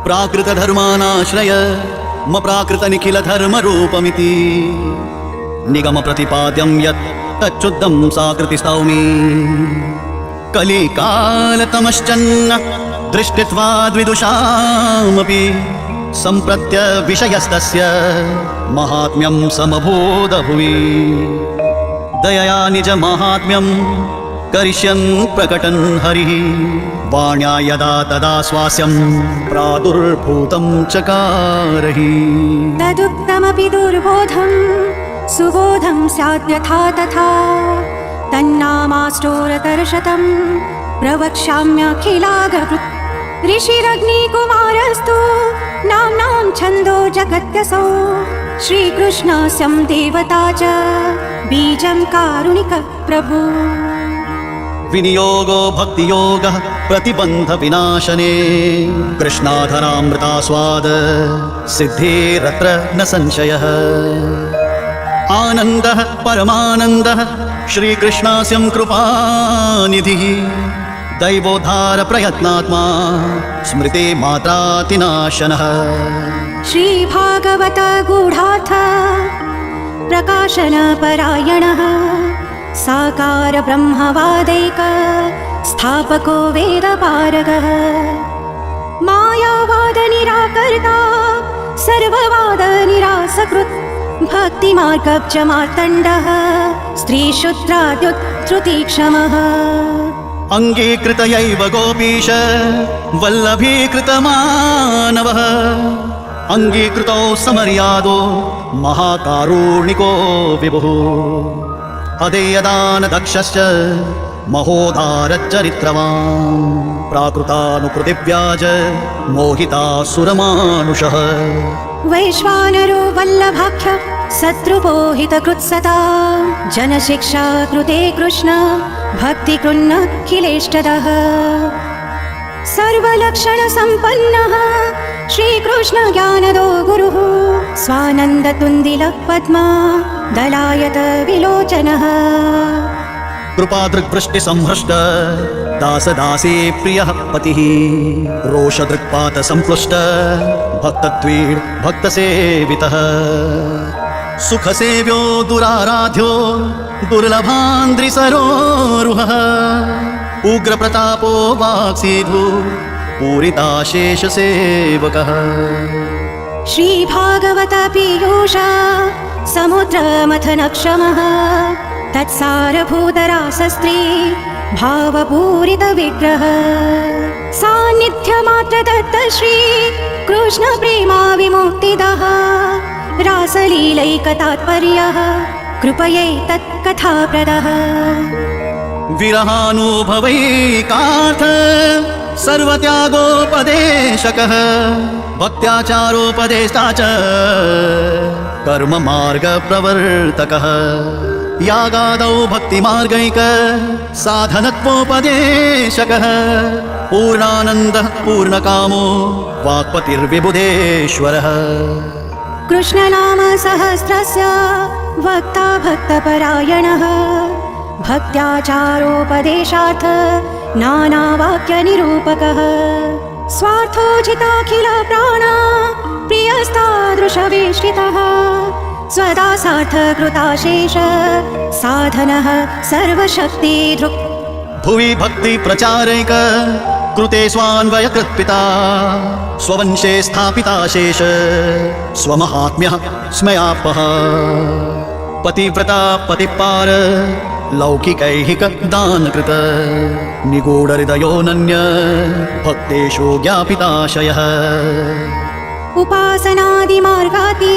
प्राकृतधर्मानाश्रय प्राकृतनिखिलधर्मरूपमिति निगमप्रतिपाद्यं यत् तच्चुद्धं साकृतिस्तौमि कलिकालतमश्चन्न दृष्टित्वाद्विदुषामपि सम्प्रत्य विषयस्तस्य महात्म्यं समबोधभुवि दयया निजमाहात्म्यं करिष्यन् प्रकटन् हरिः वाण्या यदा तदा स्वास्यं प्रादुर्भूतं चकारहि तदुक्तमपि दुर्बोधं सुबोधं स्याद्यथा तथा तन्नामाष्टोरतर्शतं प्रवक्ष्याम्यखिलागकृत् ऋषिरग्निकुमारस्तु नाम्नां छन्दो जगत्यसौ श्रीकृष्णस्यं देवता च बीजं कारुणिक प्रभु विनियोगो भक्तियोगः प्रतिबन्धविनाशने कृष्णाधरामृतास्वाद सिद्धिरत्र न संशयः आनन्दः परमानन्दः श्रीकृष्णस्यं कृपानिधिः दैवोद्धारप्रयत्नात्मा स्मृते मात्रातिनाशनः श्रीभागवत गूढार्थ प्रकाशनपरायणः साकार ब्रह्मवादैक स्थापको वेदपारगः मायावाद निराकर्ता सर्ववाद निरासकृत् भक्तिमार्गब्ज मार्तण्डः स्त्रीशूद्राद्युत्रुतिक्षमः अङ्गीकृतयैव गोपीश वल्लभीकृतमानवः अङ्गीकृतो समर्यादो महाकारुणिको विभुः अदेयदानदक्षश्च महोदारचरित्रवान् प्राकृतानुकृतिव्याज मोहितासुरमानुषः वैश्वानरो वल्लभाख्य शत्रुपोहितकृत्सता जनशिक्षा कृते कृष्ण भक्तिकृन्नखिलेष्टदः सर्वलक्षणसम्पन्नः श्रीकृष्ण ज्ञानदो गुरुः स्वानन्दतुन्दिलः पद्मा दलायत विलोचनः कृपादृग्वृष्टिसंहृष्ट दासदासी प्रियः पतिः रोषदृक्पातसंप्लुष्ट भक्तत्वीड् भक्तसेवितः सुखसेव्यो दुराराध्यो दुर्लभान्द्रिसरोरुहः उग्रप्रतापो वाक्सीधु पूरिताशेषसेवकः श्रीभागवत पीयूषा समुद्रमथनक्षमः तत्सारभूतरासस्त्री भावपूरितविग्रह सान्निध्यमात्रदत्त श्री कृष्णप्रेमा विमुक्तिदः रासलीलैकतात्पर्यः कृपयै तत्कथाप्रदः विरहानुभवैकार्थ सर्वत्यागोपदेशकः भक्त्याचारोपदेष्टा च कर्ममार्गप्रवर्तकः यागादौ भक्तिमार्गैक साधनत्वोपदेशकः पूर्णानन्दः पूर्णकामो वाक्पतिर्विबुधेश्वरः कृष्णनाम सहस्रस्य वक्ता भक्तपरायणः भक्त्याचारोपदेशार्थ नानावाक्यनिरूपकः स्वार्थोचिताखिल प्राणा प्रियस्तादृशवेष्टितः स्वदासार्थकृताशेष साधनः सर्वशक्तिधृक् भुवि भक्तिप्रचारैक कृते स्वान्वयकृत्पिता स्ववंशे स्थापिता शेष स्वमहात्म्यः स्मयापः पतिव्रता पतिपार लौकिकैहिक दानकृत निगूढहृदयोऽनन्य भक्तेषु ज्ञापिताशयः उपासनादिमार्गाति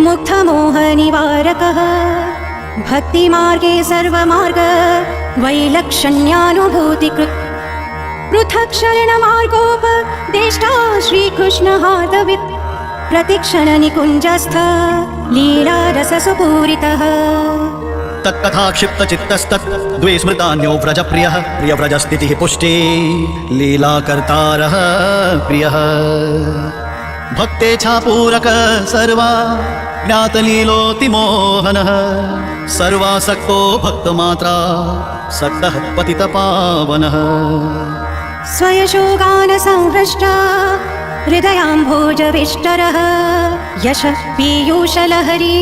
मुग्धमोहनिवारकः भक्तिमार्गे सर्वमार्ग वैलक्षण्यानुभूतिकृत् पृथक् शरणमार्गोपदेष्टा श्रीकृष्णहार्दवित् प्रतिक्षणनिकुञ्जस्थ लीलारससुपूरितः तत्कथा क्षिप्तचित्तस्तत् द्वे स्मृतान्यो व्रजप्रियः प्रियव्रजस्थितिः पुष्टि लीलाकर्तारः प्रियः भक्तेच्छापूरक सर्वा ज्ञातलीलोतिमोहनः सर्वासक्तो भक्तमात्रा सक्तः पतितपावनः स्वयशोगानसंहृष्टा हृदयाम्भोजविष्टरः यश पीयूषलहरी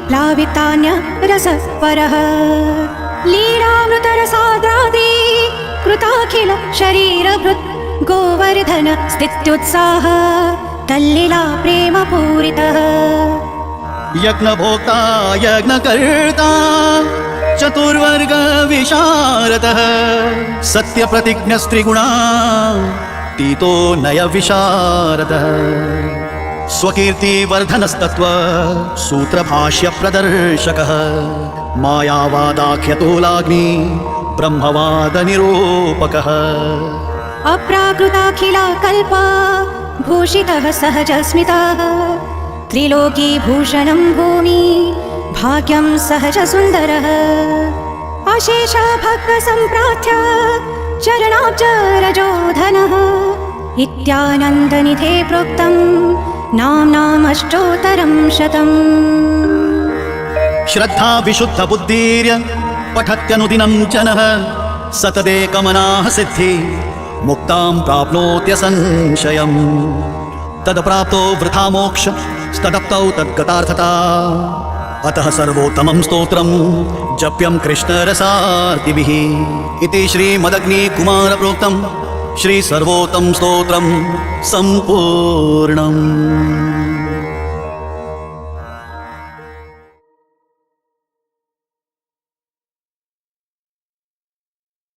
प्लावितान्य रसपरः लीलामृतरसाद्रादि कृताखिल शरीरभृत् गोवर्धन स्थित्युत्साह तल्लीला प्रेमपूरितः यज्ञभोक्ता यज्ञकर्ता चतुर्वर्ग विशारदः सत्यप्रतिज्ञस्त्रिगुणा तीतो नय विशारदः स्वकीर्तिवर्धनस्तत्त्व सूत्रभाष्य प्रदर्शकः मायावादाख्यतोलाग्नि ब्रह्मवाद निरूपकः अप्राकृताखिला कल्पा भूषितः सहजस्मितः त्रिलोकी भूषणं भूमि भाग्यं सहज सुन्दरः अशेष भक्त सम्प्रार्थ्य चरणाब्जरजोधनः इत्यानन्दनिधे प्रोक्तं नाम्नामष्टोत्तरं शतम् श्रद्धा विशुद्ध बुद्धिर्य पठत्यनुदिनं जनः सतदेकमनाः सिद्धि मुक्तां प्राप्नोत्यसंशयम् तत्प्राप्तो वृथा मोक्ष तदप्तौ तद्गतार्थता अतः सर्वोत्तमं स्तोत्रं जप्यं कृष्णरसार्तिभिः इति श्रीमदग्निकुमारप्रोक्तं श्रीसर्वोत्तम स्तोत्रं सम्पूर्णम्।